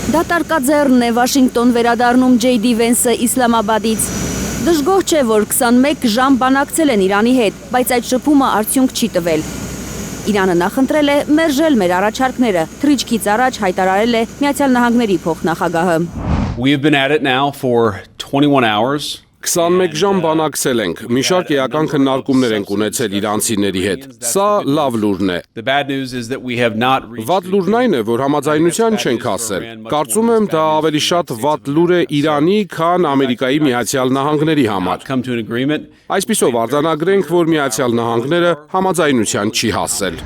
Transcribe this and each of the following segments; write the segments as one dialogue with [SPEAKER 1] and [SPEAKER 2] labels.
[SPEAKER 1] Դատարկաձեռն է Վաշինգտոն վերադառնում J.D. Վենսը Իսլամաբադից։ Դժգոհ չէ, որ 21 ժամ բանակցել են Իրանի հետ, բայց այդ շփումը արդյունք չի տվել։ Իրանը նախընտրել է մերժել մեր առաջարկները, թռիչքից առաջ հայտարարել է Միացյալ Նահանգների փոխնախագահը։
[SPEAKER 2] We have been at it now for 21 hours.
[SPEAKER 3] 21 ժամ բանակցել ենք, մի շարք էական քննարկումներ ենք ունեցել իրանցիների հետ։ Սա լավ լուրն է։
[SPEAKER 2] The bad news is that we have not reached
[SPEAKER 3] Վատ լուրն այն է, որ համաձայնության չենք հասել։ Կարծում եմ, դա ավելի շատ վատ լուր է Իրանի, քան Ամերիկայի Միացյալ Նահանգների համար։
[SPEAKER 2] come to an agreement.
[SPEAKER 3] Այսպիսով արձանագրենք, որ Միացյալ Նահանգները համաձայնության չի հասել։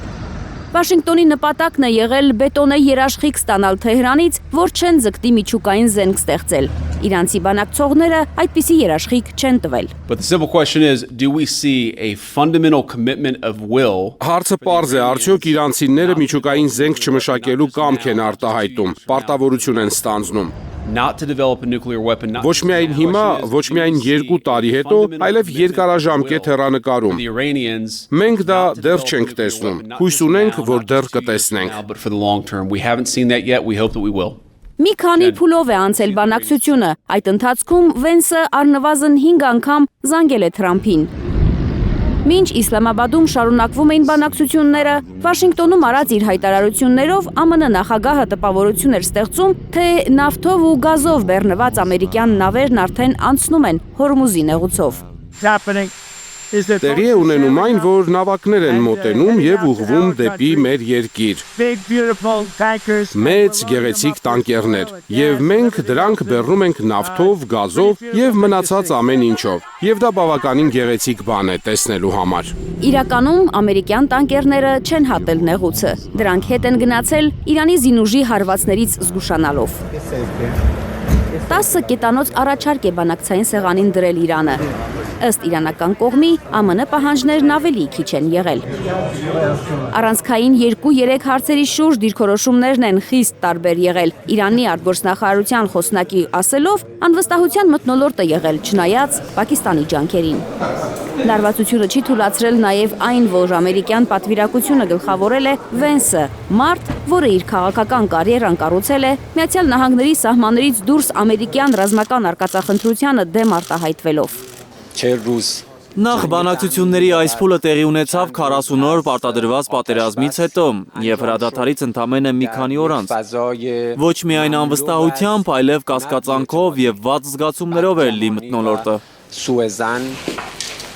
[SPEAKER 1] Վաշինգտոնի նպատակն է եղել բետոնե երաշխիք ստանալ Թեհրանից, որ չեն ձգտի միջուկային զենք ստեղծել։ Իրանցի բանակցողները այդպիսի երաշխիք չեն տվել։
[SPEAKER 2] But the simple question is, do we see a fundamental commitment of will?
[SPEAKER 3] Հարցը պարզ է, արդյոք իրանցիները միջուկային զենք չմշակելու կամք են արտահայտում, պարտավորություն են ստանձնում։
[SPEAKER 2] Not to develop a nuclear weapon. Not
[SPEAKER 3] Ոչ միայն հիմա, ոչ միայն 2 տարի հետո, այլև երկարաժամկետ հեռանկարում։
[SPEAKER 2] the Iranians.
[SPEAKER 3] Մենք դա դեռ չենք տեսնում։ Հույս ունենք, որ դեռ կտեսնենք։
[SPEAKER 2] But for the long term, we haven't seen that yet. We hope that we will.
[SPEAKER 1] Մի քանի փուլով է անցել բանակցությունը։ Այդ ընթացքում Վենսը առնվազն 5 անգամ զանգել է Թրամփին։ Մինչ Իսլամաբադում շարունակվում էին բանակցությունները, Վաշինգտոնում արած իր հայտարարություններով ԱՄՆ նախագահը տպավորություն էր ստեղծում, թե նավթով ու գազով բեռնված ամերիկյան նավերն արդեն անցնում են Հորմուզի նեղուցով։
[SPEAKER 3] Տեղի է ունենում այն, որ նավակներ են մոտենում եւ ուղղվում դեպի մեր երկիր։ Մեծ գեղեցիկ տանկերներ, եւ մենք դրանք բեռնում ենք նավթով, գազով եւ մնացած ամեն ինչով։ Եվ դա բավականին գեղեցիկ բան է տեսնելու համար։
[SPEAKER 1] Իրականում ամերիկյան տանկերները չեն հատել նեղուցը։ Դրանք հետ են գնացել Իրանի զինուժի հարվածներից զգուշանալով։ 10 կետանոց առաջարկ է բանակցային սեղանին դրել Իրանը։ Ըստ իրանական կողմի, ԱՄՆ պահանջներն ավելի քիչ են եղել։ Առանցքային 2-3 հարցերի շուրջ դիրքորոշումներն են խիստ տարբեր եղել։ Իրանի արտգործնախարարության խոսնակի ասելով, անվստահության մթնոլորտ է եղել, չնայած Պակիստանի ջանքերին։ Լարվածությունը չի թույլատրել նաև այն, որ ամերիկյան պատվիրակությունը գլխավորել է Վենսը, մարդ, որը իր քաղաքական կարիերան կառուցել է Միացյալ Նահանգների սահմաններից դուրս ամերիկյան ռազմական արկածախնդրությանը դեմ արտահայտվելով։
[SPEAKER 4] Նախ բանակցությունների այս փուլը տեղի ունեցավ 40 օր պարտադրված պատերազմից հետո եւ հրադադարից ընդամենը մի քանի օր անց։ Ոչ միայն անվստահությամբ, այլև կասկածանքով եւ վատ զգացումներով էր լի մթնոլորտը։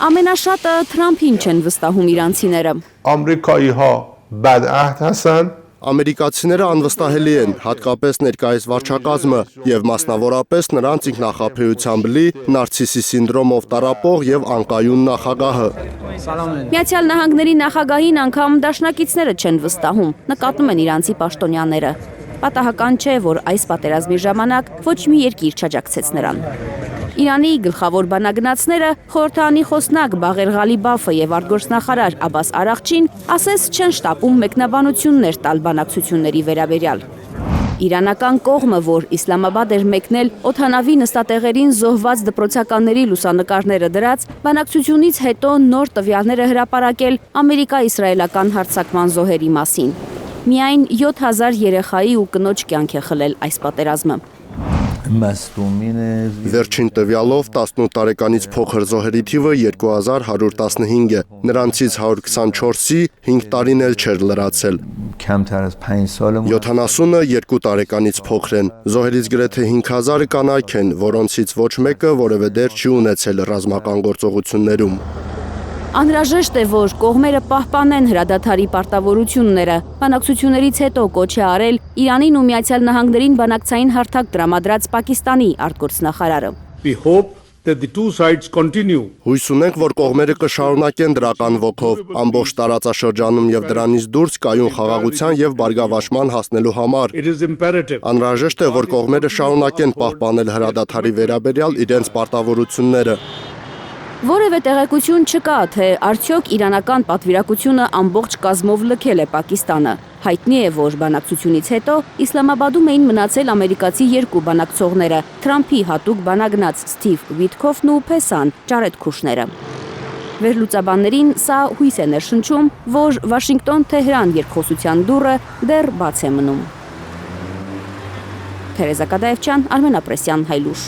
[SPEAKER 1] Ամենաշատը Թրամփին չեն վստահում իրանցիները։
[SPEAKER 5] آمریکایی‌ها بدعهد هستند.
[SPEAKER 6] Ամերիկացիները անվստահելի են, հատկապես ներկայիս վարչակազմը եւ մասնավորապես նրանց ինքնախաբեությամբ լի նարցիսի սինդրոմով տառապող եւ անկայուն նախագահը։
[SPEAKER 1] Միացյալ Նահանգների նախագահին անգամ դաշնակիցները չեն վստահում, նկատում են իրանցի պաշտոնյաները։ Պատահական չէ, որ այս պատերազմի ժամանակ ոչ մի երկիր չաջակցեց նրան։ Իրանի գլխավոր բանագնացները խորհրդարանի խոսնակ Բաղեր Ղալիբաֆը եւ արտգործնախարար Աբաս Արաղչին ասես չեն շտապում մեկնաբանություններ տալ բանակցությունների վերաբերյալ։ Իրանական կողմը, որ Իսլամաբադ էր մեկնել օդանավի նստատեղերին զոհված դպրոցականների լուսանկարները դրած, բանակցությունից հետո նոր տվյալներ է հրապարակել ամերիկա-իսրայելական հարձակման զոհերի մասին։ Միայն 7000 երեխայի ու կնոջ կյանք է խլել այս պատերազմը։
[SPEAKER 6] Վերջին տվյալով 18 տարեկանից փոքր զոհերի թիվը 2115 է, նրանցից 124-ի 5 տարին էլ չէր լրացել։ 70-ը 2 տարեկանից փոքր են, զոհերից գրեթե 5000 կանայք են, որոնցից ոչ մեկը որևէ դեր չի ունեցել ռազմական գործողություններում։
[SPEAKER 1] Անհրաժեշտ է, որ կողմերը պահպանեն հրադադարի պարտավորությունները։ Բանակցություններից հետո կոչ է արել Իրանին ու Միացյալ Նահանգներին բանակցային հարթակ տրամադրած Պակիստանի արտգործնախարարը։
[SPEAKER 5] We hope that the two sides continue.
[SPEAKER 6] Հույս ունենք, որ կողմերը կշարունակեն դրական ոգով, ամբողջ տարածաշրջանում եւ դրանից դուրս կայուն խաղաղության եւ բարգավաճման հասնելու համար։
[SPEAKER 5] It is imperative.
[SPEAKER 6] Անհրաժեշտ է, որ կողմերը շարունակեն պահպանել հրադադարի վերաբերյալ իրենց պարտավորությունները։
[SPEAKER 1] Որևէ տեղեկություն չկա, թե արդյոք իրանական պատվիրակությունը ամբողջ կազմով լքել է Պակիստանը։ Հայտնի է, որ բանակցությունից հետո Իսլամաբադում էին մնացել ամերիկացի 2 բանակցողները՝ Թրամփի հատուկ բանագնաց Սթիվ Վիթքոֆն ու Փեսան Ջարեդ Քուշները։ Վերլուծաբաններին սա հույս է ներշնչում, որ Վաշինգտոն-Թեհրան երկխոսության դուռը դեռ բաց է մնում։ Թերեզա Կադաևչյան, Արմեն Ապրեսյան, Հայլուր։